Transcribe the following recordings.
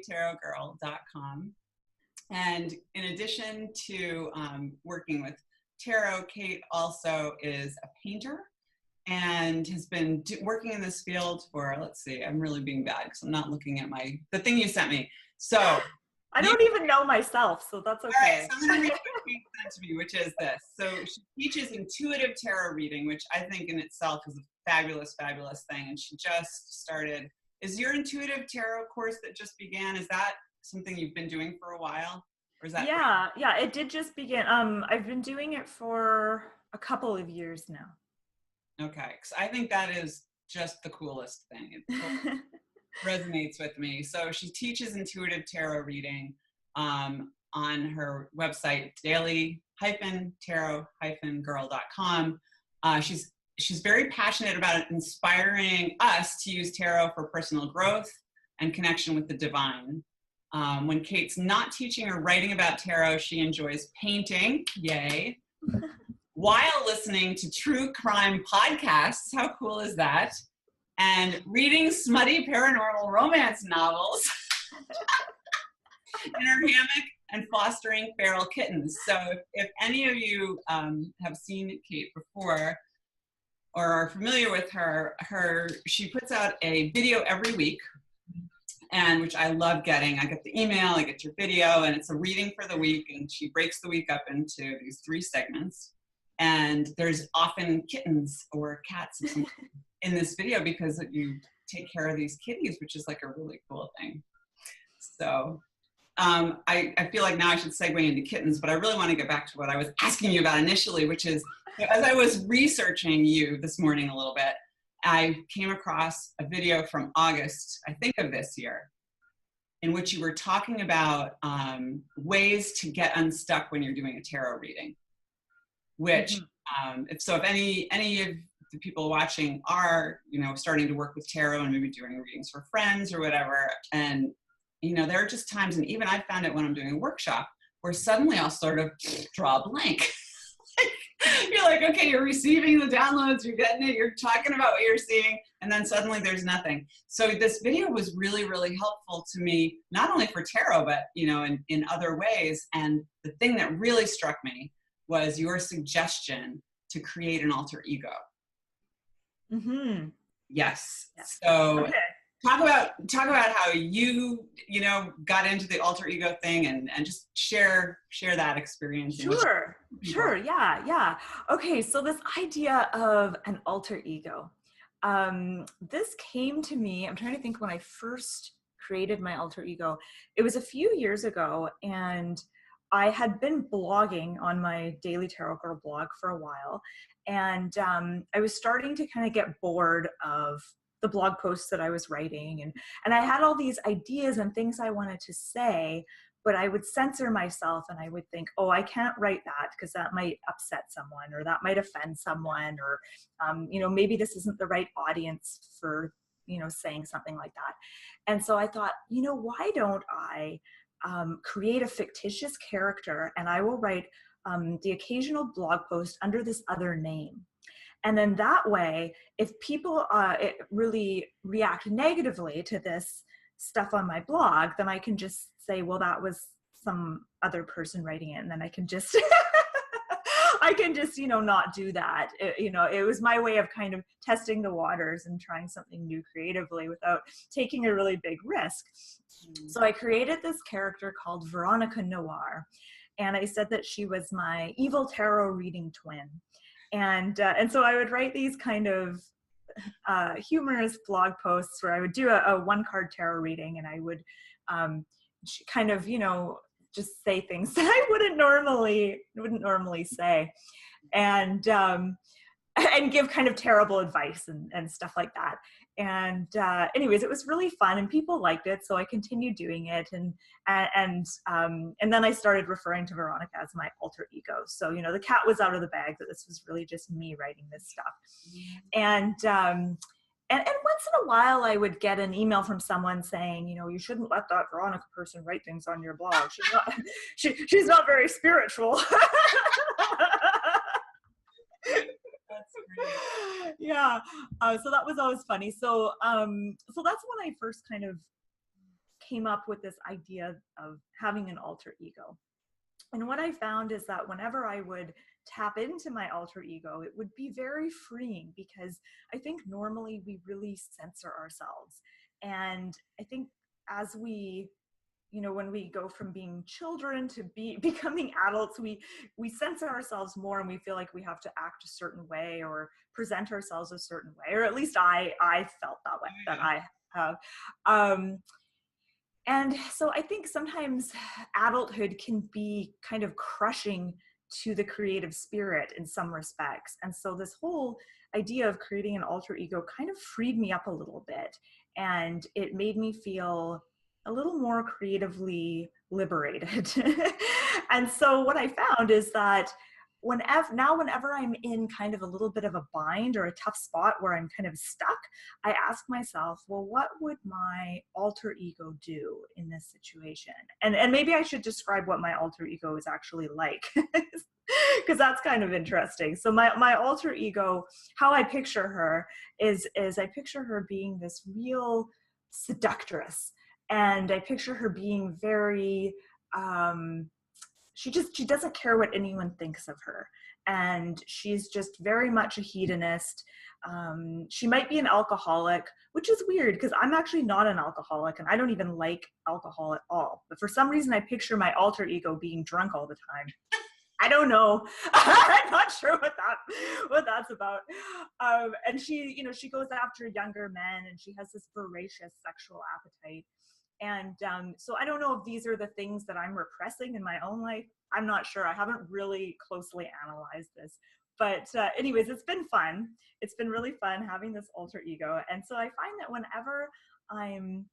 dailytarotgirl.com. And in addition to working with tarot, Kate also is a painter and has been working in this field for, let's see, I'm really being bad because I'm not looking at the thing you sent me. So I don't even know myself, so that's okay. All right, so I'm going to read what Kate sent to me, which is this. So she teaches intuitive tarot reading, which I think in itself is a fabulous, fabulous thing. And she just started. Is your intuitive tarot course that just began, is that something you've been doing for a while? Or is that Yeah, it did just begin. I've been doing it for a couple of years now. Okay, because I think that is just the coolest thing. It totally resonates with me. So she teaches intuitive tarot reading on her website, daily-tarot-girl.com. She's very passionate about inspiring us to use tarot for personal growth and connection with the divine. When Kate's not teaching or writing about tarot, she enjoys painting, yay, while listening to true crime podcasts. How cool is that? And reading smutty paranormal romance novels in her hammock and fostering feral kittens. So if any of you have seen Kate before or are familiar with her, she puts out a video every week, and which I love getting. I get the email, I get your video, and it's a reading for the week, and she breaks the week up into these 3 segments. And there's often kittens or cats in this video because you take care of these kitties, which is like a really cool thing. So I feel like now I should segue into kittens, but I really want to get back to what I was asking you about initially, which is, as I was researching you this morning a little bit, I came across a video from August, I think of this year, in which you were talking about ways to get unstuck when you're doing a tarot reading. Which, if any of the people watching are, starting to work with tarot and maybe doing readings for friends or whatever, and there are just times, and even I found it when I'm doing a workshop, where suddenly I'll sort of draw a blank. You're like, okay, you're receiving the downloads, you're getting it, you're talking about what you're seeing, and then suddenly there's nothing. So this video was really, really helpful to me, not only for tarot, but in other ways. And the thing that really struck me was your suggestion to create an alter ego. Mm-hmm. Yes. So okay. talk about how you got into the alter ego thing, and just share that experience. Sure. Yeah. Okay, so this idea of an alter ego, this came to me, I'm trying to think when I first created my alter ego. It was a few years ago, and I had been blogging on my Daily Tarot Girl blog for a while, and I was starting to kind of get bored of the blog posts that I was writing, and I had all these ideas and things I wanted to say, but I would censor myself, and I would think, oh, I can't write that because that might upset someone, or that might offend someone, or maybe this isn't the right audience for saying something like that. And so I thought, why don't I create a fictitious character, and I will write the occasional blog post under this other name. And then that way, if people really react negatively to this stuff on my blog, then I can just say, well, that was some other person writing it. And then I can just, not do that. It was my way of kind of testing the waters and trying something new creatively without taking a really big risk. So I created this character called Veronica Noir. And I said that she was my evil tarot reading twin. And so I would write these kind of humorous blog posts where I would do a 1-card tarot reading, and I would kind of, just say things that I wouldn't normally say, and give kind of terrible advice and stuff like that. And anyways, it was really fun, and people liked it, so I continued doing it, and then I started referring to Veronica as my alter ego. So the cat was out of the bag, that this was really just me writing this stuff. And once in a while I would get an email from someone saying, you shouldn't let that Veronica person write things on your blog. She's not very spiritual. That's great. Yeah. So that was always funny. So that's when I first kind of came up with this idea of having an alter ego. And what I found is that whenever I would tap into my alter ego, it would be very freeing, because I think normally we really censor ourselves. And I think as we, when we go from being children to becoming adults, we censor ourselves more, and we feel like we have to act a certain way or present ourselves a certain way, or at least I felt that way, that I have. And so I think sometimes adulthood can be kind of crushing to the creative spirit in some respects. And so this whole idea of creating an alter ego kind of freed me up a little bit, and it made me feel a little more creatively liberated. And so what I found is that whenever I'm in kind of a little bit of a bind or a tough spot where I'm kind of stuck, I ask myself, well, what would my alter ego do in this situation? And maybe I should describe what my alter ego is actually like, because that's kind of interesting. So my alter ego, how I picture her is I picture her being this real seductress. And I picture her being very, she doesn't care what anyone thinks of her. And she's just very much a hedonist. She might be an alcoholic, which is weird because I'm actually not an alcoholic and I don't even like alcohol at all. But for some reason, I picture my alter ego being drunk all the time. I don't know. I'm not sure what that's about. And she goes after younger men, and she has this voracious sexual appetite. And so I don't know if these are the things that I'm repressing in my own life. I'm not sure. I haven't really closely analyzed this. But anyways, it's been fun. It's been really fun having this alter ego. And so I find that whenever I'm,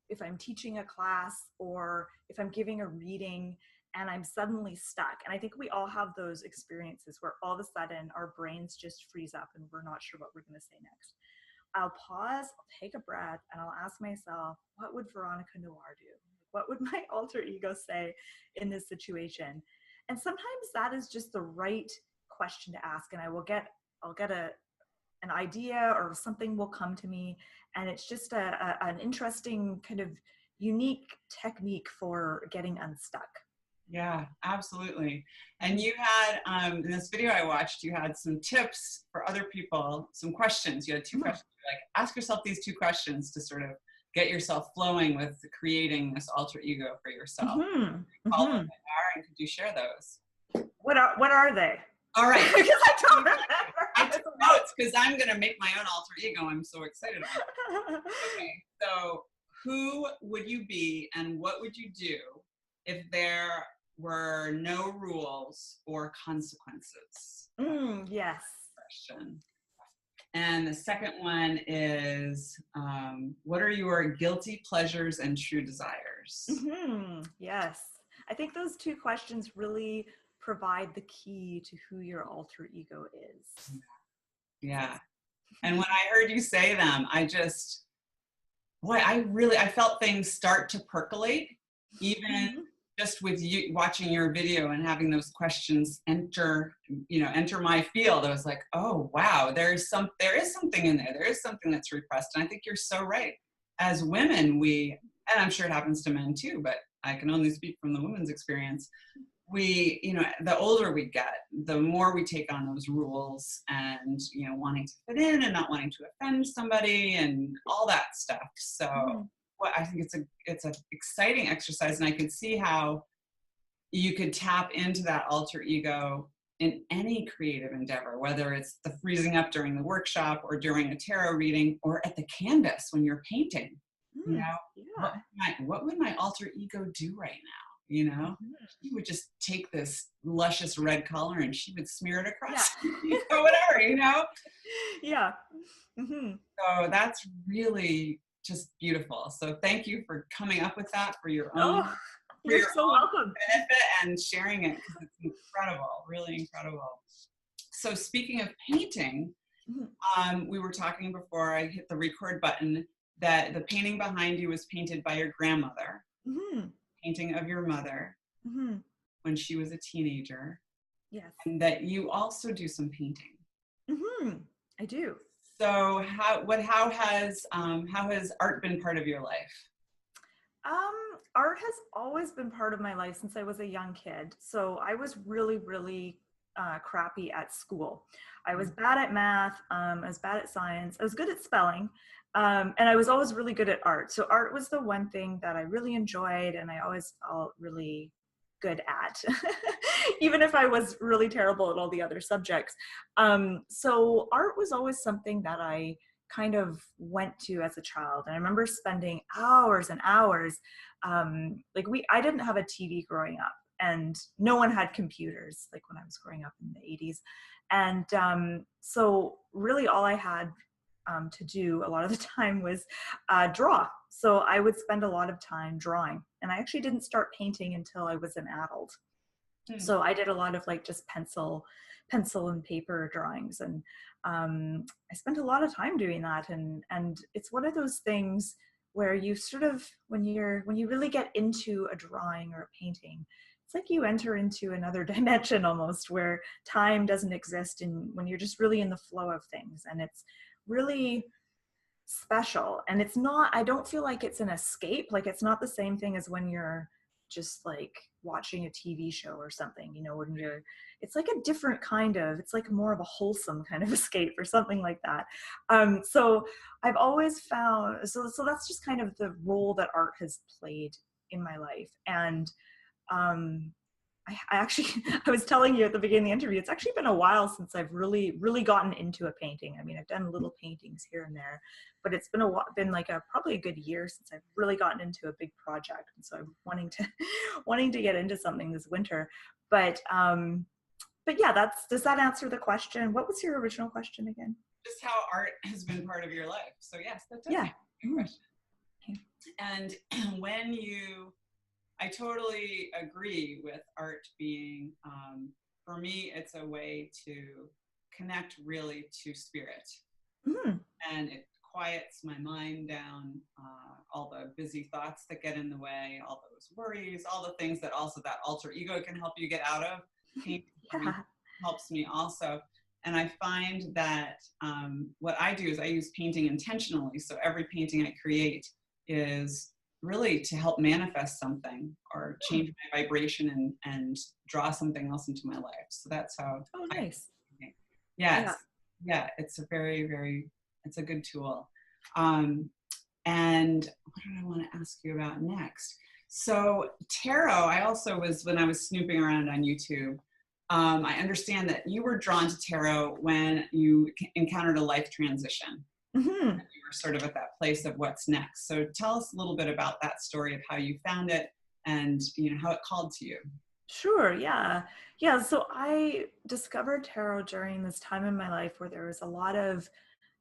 if I'm teaching a class or if I'm giving a reading and I'm suddenly stuck, and I think we all have those experiences where all of a sudden our brains just freeze up and we're not sure what we're going to say next. I'll pause, I'll take a breath, and I'll ask myself, what would Veronica Noir do? What would my alter ego say in this situation? And sometimes that is just the right question to ask, and I'll get an idea or something will come to me, and it's just an interesting kind of unique technique for getting unstuck. Yeah, absolutely. And you had, in this video I watched, you had some tips for other people, some questions. You had two questions. Like, ask yourself these two questions to sort of get yourself flowing with creating this alter ego for yourself. And could you share those? What are they? All right. Because I don't remember. I took notes because I'm going to make my own alter ego. I'm so excited about it. Okay, so who would you be and what would you do if there were no rules or consequences? Yes. Question. And the second one is, what are your guilty pleasures and true desires? Yes. I think those two questions really provide the key to who your alter ego is. Yeah. And when I heard you say them, I felt things start to percolate, even just with you watching your video and having those questions enter my field. I was like, oh, wow, there is something in there. There is something that's repressed. And I think you're so right. As women, and I'm sure it happens to men too, but I can only speak from the women's experience. The older we get, the more we take on those rules and, wanting to fit in and not wanting to offend somebody and all that stuff. So I think it's an exciting exercise, and I could see how you could tap into that alter ego in any creative endeavor, whether it's the freezing up during the workshop or during a tarot reading or at the canvas when you're painting. What would my alter ego do right now? She would just take this luscious red color and she would smear it across, whatever. Yeah. So that's really just beautiful. So thank you for coming up with that for your own. You're so welcome. Benefit and sharing it, because it's incredible, really incredible. So speaking of painting, we were talking before I hit the record button that the painting behind you was painted by your grandmother. Painting of your mother when she was a teenager. Yes. And that you also do some painting. I do. So how has art been part of your life? Art has always been part of my life since I was a young kid. So I was really, really crappy at school. I was bad at math. I was bad at science. I was good at spelling. And I was always really good at art. So art was the one thing that I really enjoyed and I always felt really good at, even if I was really terrible at all the other subjects. So art was always something that I kind of went to as a child. And I remember spending hours and hours. I didn't have a TV growing up, and no one had computers like when I was growing up in the 80s. And so really all I had to do a lot of the time was draw. So I would spend a lot of time drawing. And I actually didn't start painting until I was an adult. So I did a lot of like just pencil and paper drawings, and I spent a lot of time doing that. And it's one of those things where you sort of, when you really get into a drawing or a painting, it's like you enter into another dimension almost, where time doesn't exist, and when you're just really in the flow of things, and it's really special. And it's not, I don't feel like it's an escape. Like it's not the same thing as when you're just like watching a TV show or something, when it's like a different kind of, it's like more of a wholesome kind of escape or something like that. So I've always found, so that's just kind of the role that art has played in my life. And I actually, I was telling you at the beginning of the interview, it's actually been a while since I've really, really gotten into a painting. I mean, I've done little paintings here and there, but it's been like probably a good year since I've really gotten into a big project. And so I'm wanting to get into something this winter. But yeah, does that answer the question? What was your original question again? Just how art has been part of your life. So yes, that does answer the question. Okay. And I totally agree with art being, for me, it's a way to connect really to spirit. And it quiets my mind down, all the busy thoughts that get in the way, all those worries, all the things that also that alter ego can help you get out of. Painting helps me also. And I find that what I do is I use painting intentionally. So every painting I create is really to help manifest something or change my vibration and draw something else into my life. So that's how. Oh, nice. Yes. Yeah. It's a very, very, it's a good tool. And what do I want to ask you about next? So tarot, I also was, when I was snooping around on YouTube, I understand that you were drawn to tarot when you encountered a life transition. You were sort of at that place of what's next. So tell us a little bit about that story of how you found it and how it called to you. Sure. Yeah. So I discovered tarot during this time in my life where there was a lot of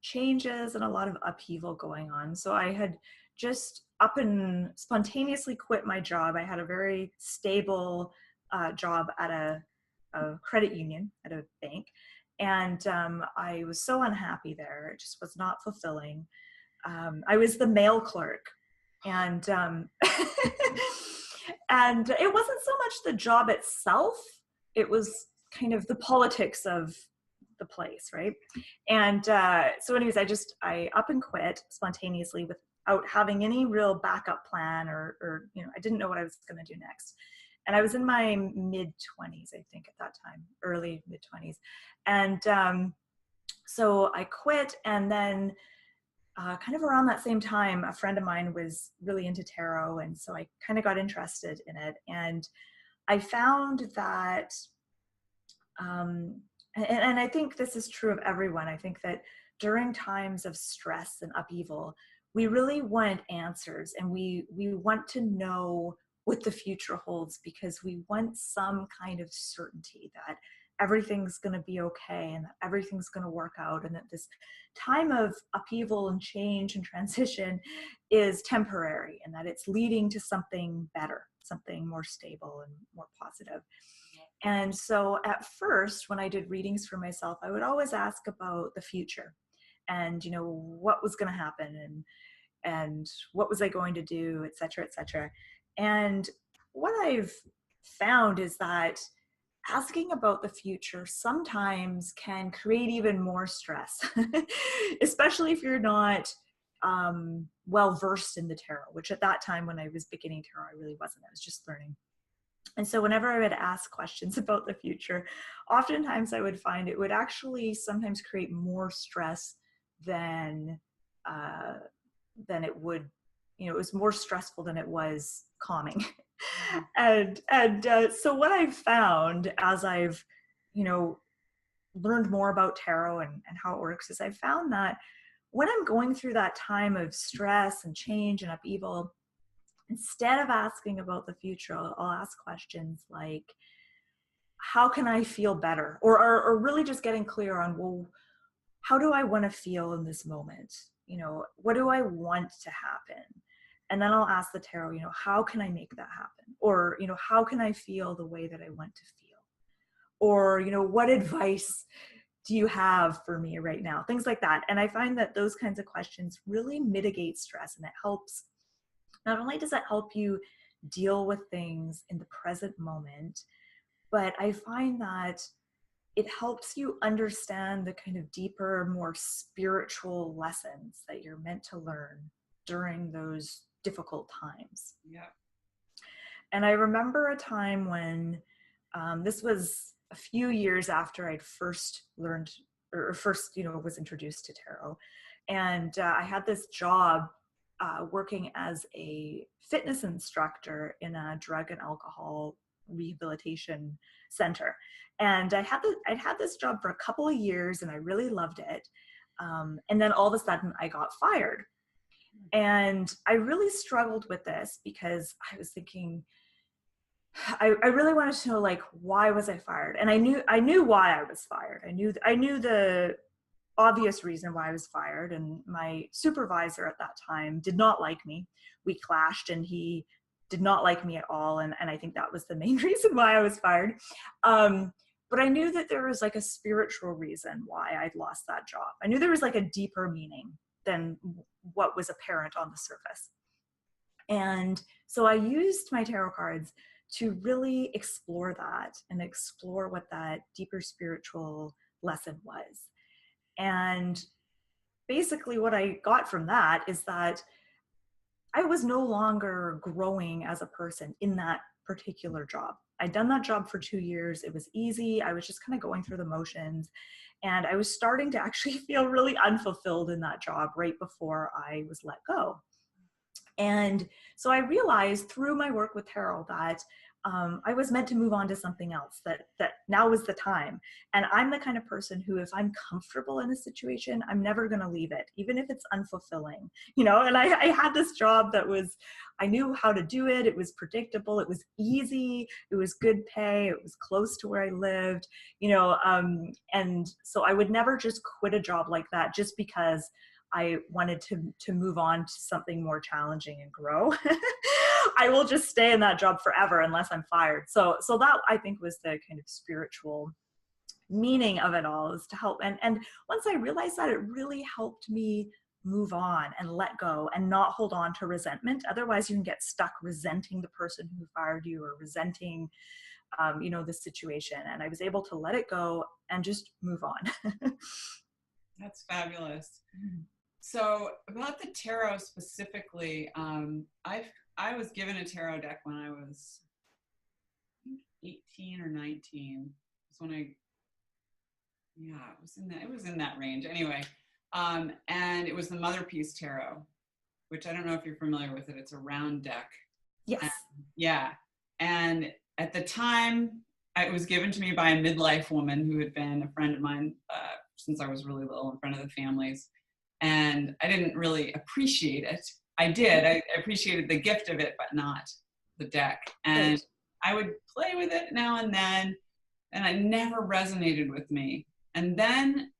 changes and a lot of upheaval going on. So I had just up and spontaneously quit my job. I had a very stable job at a credit union, at a bank. And I was so unhappy there. It just was not fulfilling. I was the mail clerk, and and it wasn't so much the job itself. It was kind of the politics of the place, right? And so anyways, I up and quit spontaneously without having any real backup plan or I didn't know what I was going to do next. And I was in my mid-20s, I think, at that time, early mid-20s. And so I quit, and then kind of around that same time, a friend of mine was really into tarot, and so I kind of got interested in it. And I found that, and I think this is true of everyone, I think that during times of stress and upheaval, we really want answers, and we want to know what the future holds, because we want some kind of certainty that everything's going to be okay and that everything's going to work out, and that this time of upheaval and change and transition is temporary, and that it's leading to something better, something more stable and more positive. And so at first, when I did readings for myself, I would always ask about the future and what was going to happen and what was I going to do, et cetera, et cetera. And what I've found is that asking about the future sometimes can create even more stress, especially if you're not well versed in the tarot, which at that time when I was beginning tarot, I really wasn't. I was just learning. And so whenever I would ask questions about the future, oftentimes I would find it would actually sometimes create more stress than uh, it would, it was more stressful than it was calming. And so what I've found as I've, learned more about tarot and how it works is I've found that when I'm going through that time of stress and change and upheaval, instead of asking about the future, I'll ask questions like, how can I feel better? Or really just getting clear on, well, how do I want to feel in this moment? What do I want to happen? And then I'll ask the tarot, how can I make that happen? Or, how can I feel the way that I want to feel? Or, what advice do you have for me right now? Things like that. And I find that those kinds of questions really mitigate stress, and it helps. Not only does it help you deal with things in the present moment, but I find that it helps you understand the kind of deeper, more spiritual lessons that you're meant to learn during those difficult times. Yeah. And I remember a time when this was a few years after I'd first learned or first, was introduced to tarot. And I had this job working as a fitness instructor in a drug and alcohol rehabilitation center. And I'd had this job for a couple of years and I really loved it. And then all of a sudden I got fired. And I really struggled with this because I was thinking, I really wanted to know, like, why was I fired? And I knew why I was fired. I knew the obvious reason why I was fired. And my supervisor at that time did not like me. We clashed and he did not like me at all. And I think that was the main reason why I was fired. But I knew that there was like a spiritual reason why I'd lost that job. I knew there was like a deeper meaning than what was apparent on the surface. And so I used my tarot cards to really explore that and explore what that deeper spiritual lesson was. And basically what I got from that is that I was no longer growing as a person in that particular job. I'd done that job for 2 years. It was easy. I was just kind of going through the motions. And I was starting to actually feel really unfulfilled in that job right before I was let go. And so I realized through my work with tarot that I was meant to move on to something else, that now was the time. And I'm the kind of person who, if I'm comfortable in a situation, I'm never going to leave it, even if it's unfulfilling, and I had this job that I knew how to do it. It was predictable. It was easy. It was good pay. It was close to where I lived, and so I would never just quit a job like that just because I wanted to move on to something more challenging and grow. I will just stay in that job forever unless I'm fired. So that, I think, was the kind of spiritual meaning of it all, is to help. And once I realized that, it really helped me move on and let go and not hold on to resentment. Otherwise you can get stuck resenting the person who fired you or resenting the situation. And I was able to let it go and just move on. That's fabulous. So about the tarot specifically, I was given a tarot deck when I was 18 or 19. It's when it was in that range anyway. And it was the Mother Peace Tarot, which I don't know if you're familiar with it. It's a round deck. Yes. And at the time, it was given to me by a midlife woman who had been a friend of mine since I was really little, in front of the families. And I didn't really appreciate it. I did. I appreciated the gift of it, but not the deck. And Right. I would play with it now and then, and it never resonated with me. And then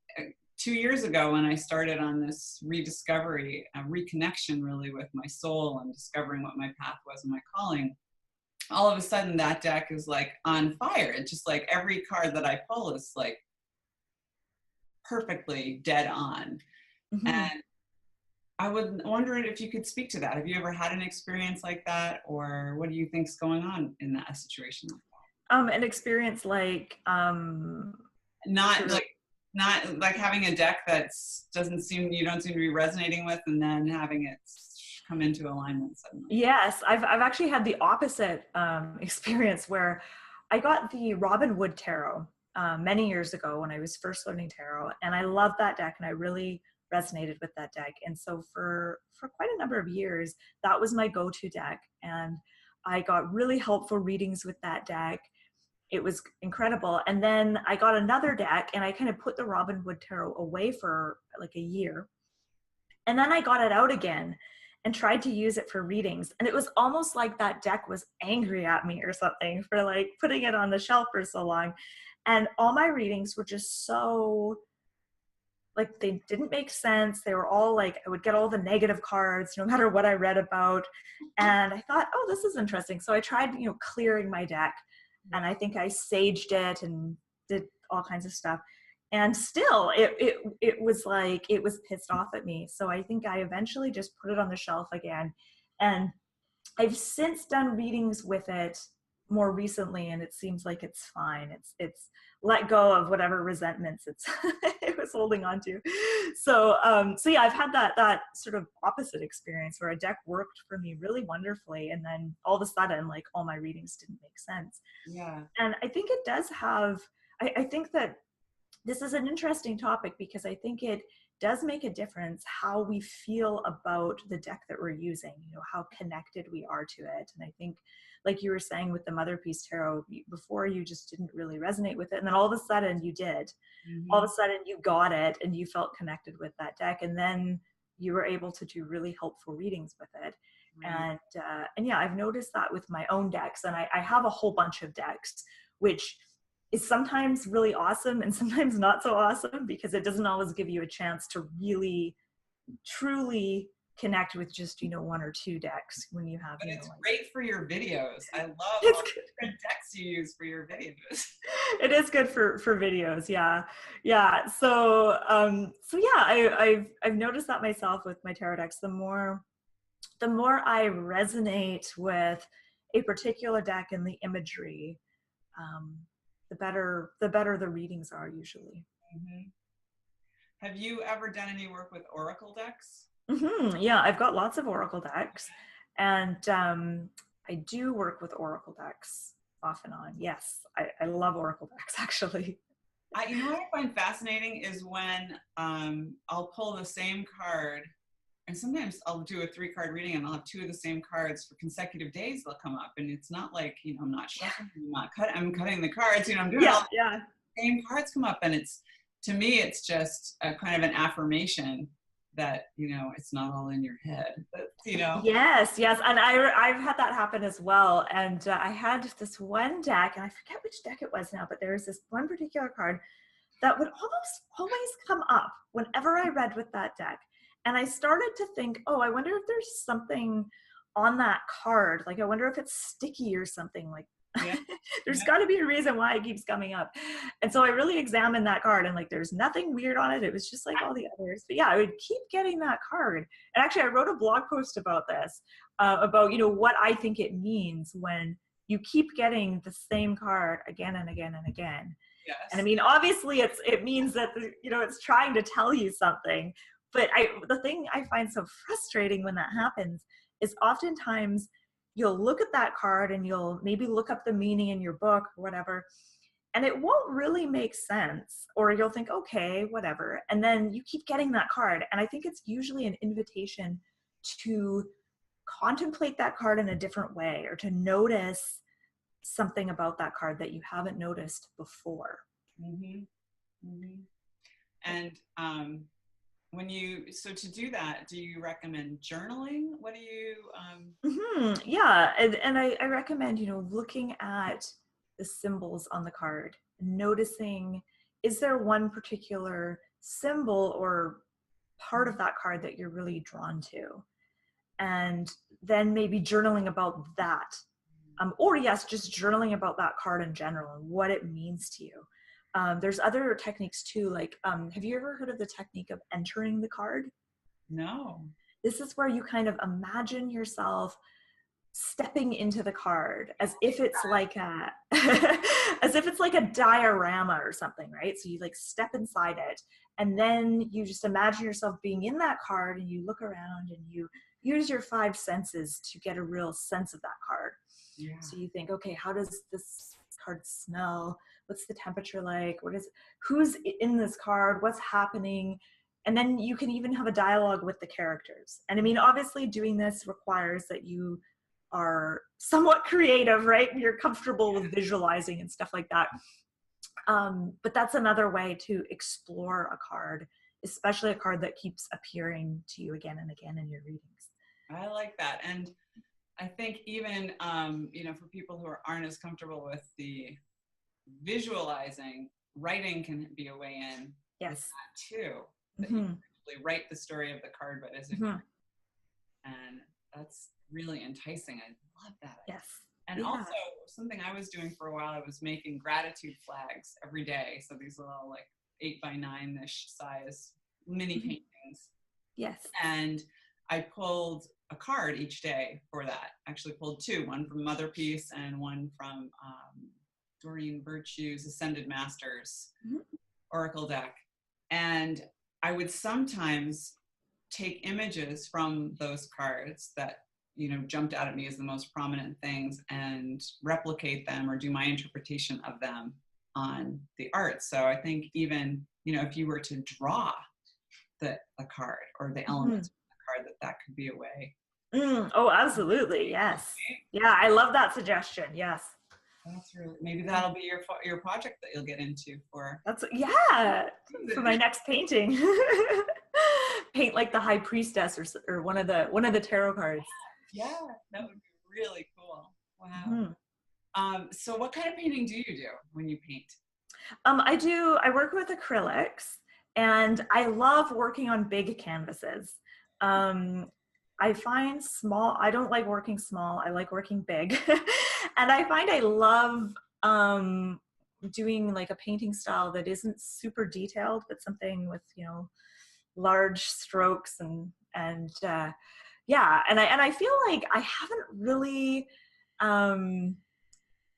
2 years ago, when I started on this rediscovery, a reconnection really with my soul and discovering what my path was and my calling, all of a sudden that deck is like on fire. It's just like every card that I pull is like perfectly dead on. Mm-hmm. And I would wonder if you could speak to that. Have you ever had an experience like that, or what do you think's going on in that situation? An experience like Not like Not like having a deck you don't seem to be resonating with, and then having it come into alignment suddenly. Yes, I've actually had the opposite experience where I got the Robin Wood Tarot many years ago when I was first learning tarot, and I loved that deck, and I really resonated with that deck. And so for quite a number of years, that was my go-to deck, and I got really helpful readings with that deck. It was incredible. And then I got another deck, and I kind of put the Robin Wood Tarot away for like a year, and then I got it out again and tried to use it for readings. And it was almost like that deck was angry at me or something for like putting it on the shelf for so long. And all my readings were just so like, they didn't make sense. They were all like, I would get all the negative cards no matter what I read about. And I thought, oh, this is interesting. So I tried, clearing my deck, and I think I saged it and did all kinds of stuff. And still it was like, it was pissed off at me. So I think I eventually just put it on the shelf again. And I've since done readings with it more recently, and it seems like it's fine. It's let go of whatever resentments it was holding on to. So yeah, I've had that sort of opposite experience where a deck worked for me really wonderfully, and then all of a sudden, like, all my readings didn't make sense. Yeah. And I think it does have, I think that this is an interesting topic, because I think it does make a difference how we feel about the deck that we're using, how connected we are to it. And I think, like you were saying with the Mother Peace Tarot, before you just didn't really resonate with it. And then all of a sudden you did. Mm-hmm. All of a sudden you got it and you felt connected with that deck. And then you were able to do really helpful readings with it. Right. And yeah, I've noticed that with my own decks. And I have a whole bunch of decks, which is sometimes really awesome and sometimes not so awesome, because it doesn't always give you a chance to really truly connect with just one or two decks when you have. But it's great for your videos. I love all the different decks you use for your videos. It is good for videos. Yeah. So yeah, I've noticed that myself with my tarot decks. The more I resonate with a particular deck and the imagery, the better the readings are usually. Mm-hmm. Have you ever done any work with oracle decks? Mm-hmm. Yeah, I've got lots of oracle decks, and I do work with oracle decks off and on. Yes, I love oracle decks, actually. What I find fascinating is when I'll pull the same card, and sometimes I'll do a 3-card reading and I'll have 2 of the same cards for consecutive days. They'll come up, and it's not like, I'm not shuffling, I'm cutting the cards, I'm doing all the same cards come up. And to me, it's just a kind of an affirmation that, it's not all in your head, but, Yes. And I've had that happen as well. And I had this one deck, and I forget which deck it was now, but there was this one particular card that would almost always come up whenever I read with that deck. And I started to think, oh, I wonder if there's something on that card. Like, I wonder if it's sticky or something. Like, there's got to be a reason why it keeps coming up. And so I really examined that card, and like, there's nothing weird on it. It was just like all the others. But yeah, I would keep getting that card. And actually, I wrote a blog post about this, about, what I think it means when you keep getting the same card again and again and again. Yes. And I mean, obviously it means that, it's trying to tell you something. But the thing I find so frustrating when that happens is oftentimes you'll look at that card and you'll maybe look up the meaning in your book or whatever, and it won't really make sense, or you'll think, okay, whatever. And then you keep getting that card. And I think it's usually an invitation to contemplate that card in a different way, or to notice something about that card that you haven't noticed before. Mm-hmm. Mm-hmm. And so to do that, do you recommend journaling? What do you Yeah, and I recommend looking at the symbols on the card, noticing, is there one particular symbol or part of that card that you're really drawn to, and then maybe journaling about that, or yes, just journaling about that card in general and what it means to you. There's other techniques too, like, have you ever heard of the technique of entering the card? No. This is where you kind of imagine yourself stepping into the card as if it's like a as if it's like a diorama or something, right? So you like step inside it, and then you just imagine yourself being in that card, and you look around and you use your five senses to get a real sense of that card. Yeah. So you think, okay, how does this card smell? What's the temperature like? Who's in this card? What's happening? And then you can even have a dialogue with the characters. And I mean, obviously doing this requires that you are somewhat creative, right? You're comfortable with visualizing and stuff like that. But that's another way to explore a card, especially a card that keeps appearing to you again and again in your readings. I like that. And I think even, for people who aren't as comfortable with the visualizing, writing can be a way in. Yes. Too. That you can actually write the story of the card, but as if and that's really enticing. I love that. Yes. And also something I was doing for a while, I was making gratitude flags every day. So these little like 8x9-ish size mini paintings. Yes. And I pulled a card each day for that. Actually pulled two, one from Mother Peace and one from Doreen Virtue's Ascended Masters Oracle deck. And I would sometimes take images from those cards that, jumped out at me as the most prominent things and replicate them or do my interpretation of them on the art. So I think even, if you were to draw a card or the elements of the card, that could be a way. Oh, absolutely. Yes. Yeah. I love that suggestion. Yes. That's really, maybe that'll be your project that you'll get into for. For my next painting. Paint like the High Priestess or one of the tarot cards. Yeah, that would be really cool. Wow. So what kind of painting do you do when you paint? I work with acrylics, and I love working on big canvases. I find I don't like working small. I like working big. And I find I love doing like a painting style that isn't super detailed, but something with, large strokes and I feel like I haven't really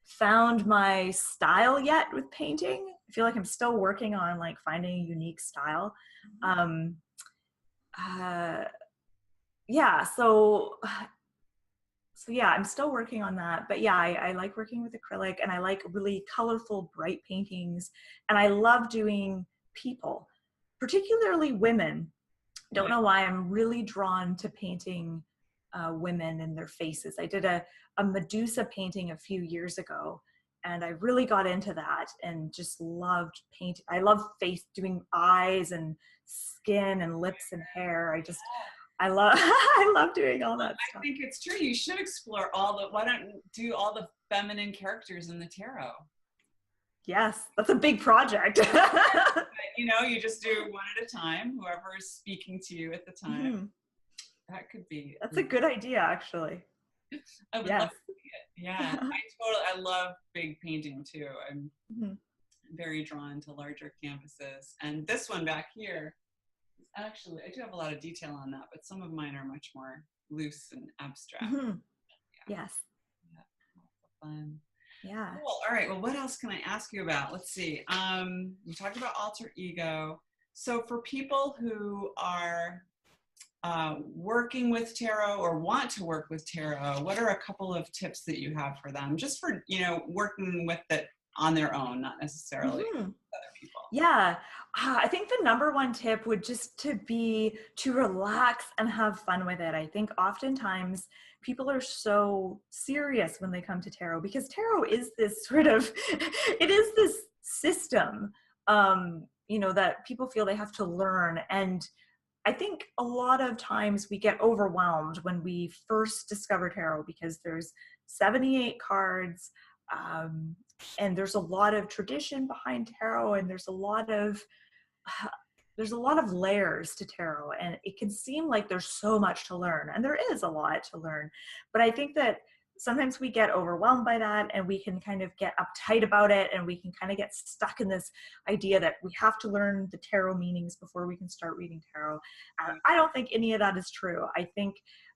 found my style yet with painting. I feel like I'm still working on like finding a unique style. So I'm still working on that. But yeah, I like working with acrylic, and I like really colorful, bright paintings. And I love doing people, particularly women. Don't know why I'm really drawn to painting women and their faces. I did a Medusa painting a few years ago, and I really got into that and just loved painting. I love doing eyes and skin and lips and hair. I love doing all that stuff. I think it's true. You should explore why don't you do all the feminine characters in the tarot? Yes, that's a big project. But, you just do one at a time, whoever is speaking to you at the time. That could be. That's a good idea, actually. I would love to see it. Yeah, I love big painting too. I'm very drawn to larger canvases. And this one back here, actually, I do have a lot of detail on that, but some of mine are much more loose and abstract. Yes. Yeah, fun. Yeah. Cool. All right. Well, what else can I ask you about? Let's see. You talked about alter ego. So for people who are working with tarot or want to work with tarot, what are a couple of tips that you have for them, just for working with it on their own, not necessarily with other people? Yeah, I think the number one tip would just to relax and have fun with it. I think oftentimes people are so serious when they come to tarot, because tarot is this sort of, it is this system, that people feel they have to learn. And I think a lot of times we get overwhelmed when we first discover tarot, because there's 78 cards, and there's a lot of tradition behind tarot, and there's a lot of layers to tarot, and it can seem like there's so much to learn, and there is a lot to learn. But I think that sometimes we get overwhelmed by that, and we can kind of get uptight about it, and we can kind of get stuck in this idea that we have to learn the tarot meanings before we can start reading tarot. I don't think any of that is true. I think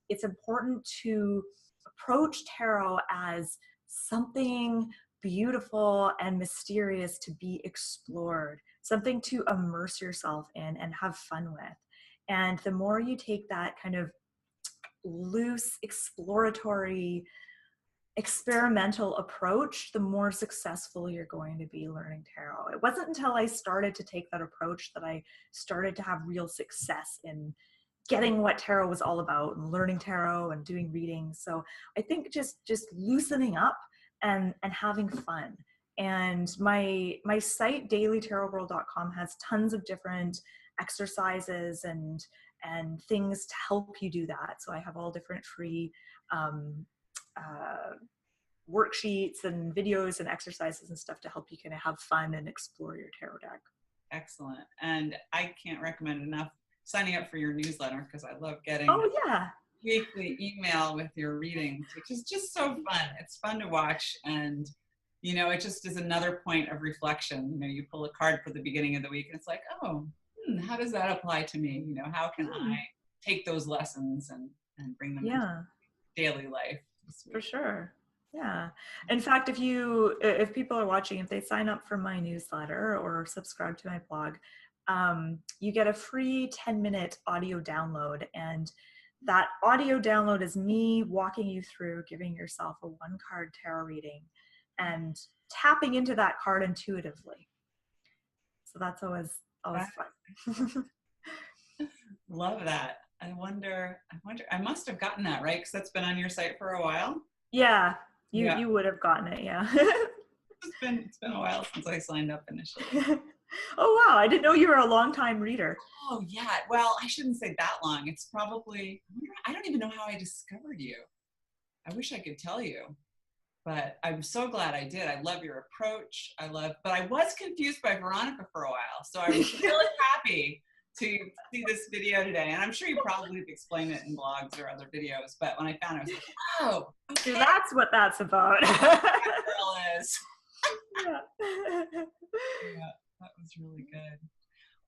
it's important to approach tarot as something beautiful and mysterious to be explored, something to immerse yourself in and have fun with. And the more you take that kind of loose, exploratory, experimental approach, the more successful you're going to be learning tarot. It wasn't until I started to take that approach that I started to have real success in getting what tarot was all about and learning tarot and doing readings. So I think just loosening up and having fun. And my site dailytarotgirl.com has tons of different exercises and things to help you do that. So I have all different free worksheets and videos and exercises and stuff to help you kind of have fun and explore your tarot deck. Excellent. And I can't recommend enough signing up for your newsletter, because I love getting weekly email with your readings, which is just so fun. It's fun to watch, and it just is another point of reflection. You pull a card for the beginning of the week and it's like, oh, how does that apply to me? How can I take those lessons and bring them into daily life? For sure. Yeah. In fact, if people are watching, if they sign up for my newsletter or subscribe to my blog, you get a free 10-minute audio download. And that audio download is me walking you through giving yourself a 1-card tarot reading and tapping into that card intuitively. So that's always fun. Love that. I wonder, I must have gotten that, right? Because that's been on your site for a while. Yeah, you would have gotten it, yeah. It's been a while since I signed up initially. Oh, wow. I didn't know you were a longtime reader. Oh, yeah. Well, I shouldn't say that long. It's probably, I don't even know how I discovered you. I wish I could tell you, but I'm so glad I did. I love your approach. But I was confused by Veronica for a while. So I was really happy to see this video today. And I'm sure you probably have explained it in blogs or other videos, but when I found it, I was like, oh, okay. So that's what that's about. That girl is. Yeah, that was really good.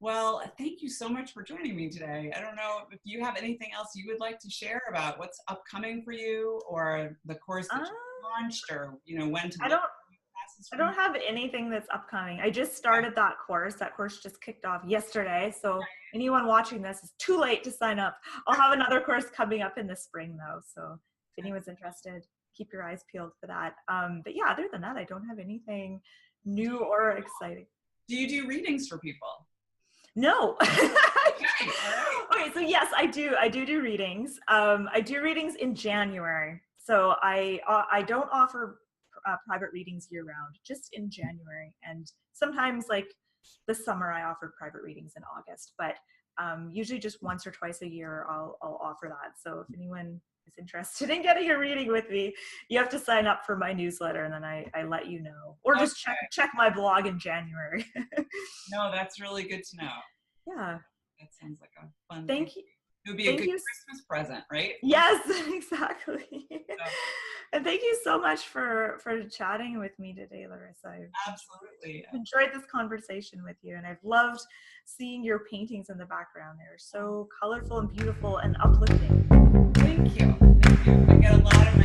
Well, thank you so much for joining me today. I don't know if you have anything else you would like to share about what's upcoming for you, or the course that you launched, or when to I don't have anything that's upcoming. I just started that course. That course just kicked off yesterday. So anyone watching this, is too late to sign up. I'll have another course coming up in the spring though. So if anyone's interested, keep your eyes peeled for that. But yeah, other than that, I don't have anything new or exciting. Do you do readings for people? No. Okay, so yes, I do readings. I do readings in January. So I don't offer private readings year round, just in January. And sometimes like this summer I offered private readings in August, but usually just once or twice a year I'll offer that. So if anyone is interested in getting a reading with me, you have to sign up for my newsletter, and then I let you know, or just check my blog in January. No, that's really good to know. Yeah. That sounds like a fun Thank thing. you. It would be a good Christmas present, right? Yes, exactly. And thank you so much for chatting with me today, Larissa. Absolutely. I've enjoyed this conversation with you, and I've loved seeing your paintings in the background. They're so colorful and beautiful and uplifting. Thank you. I get a lot of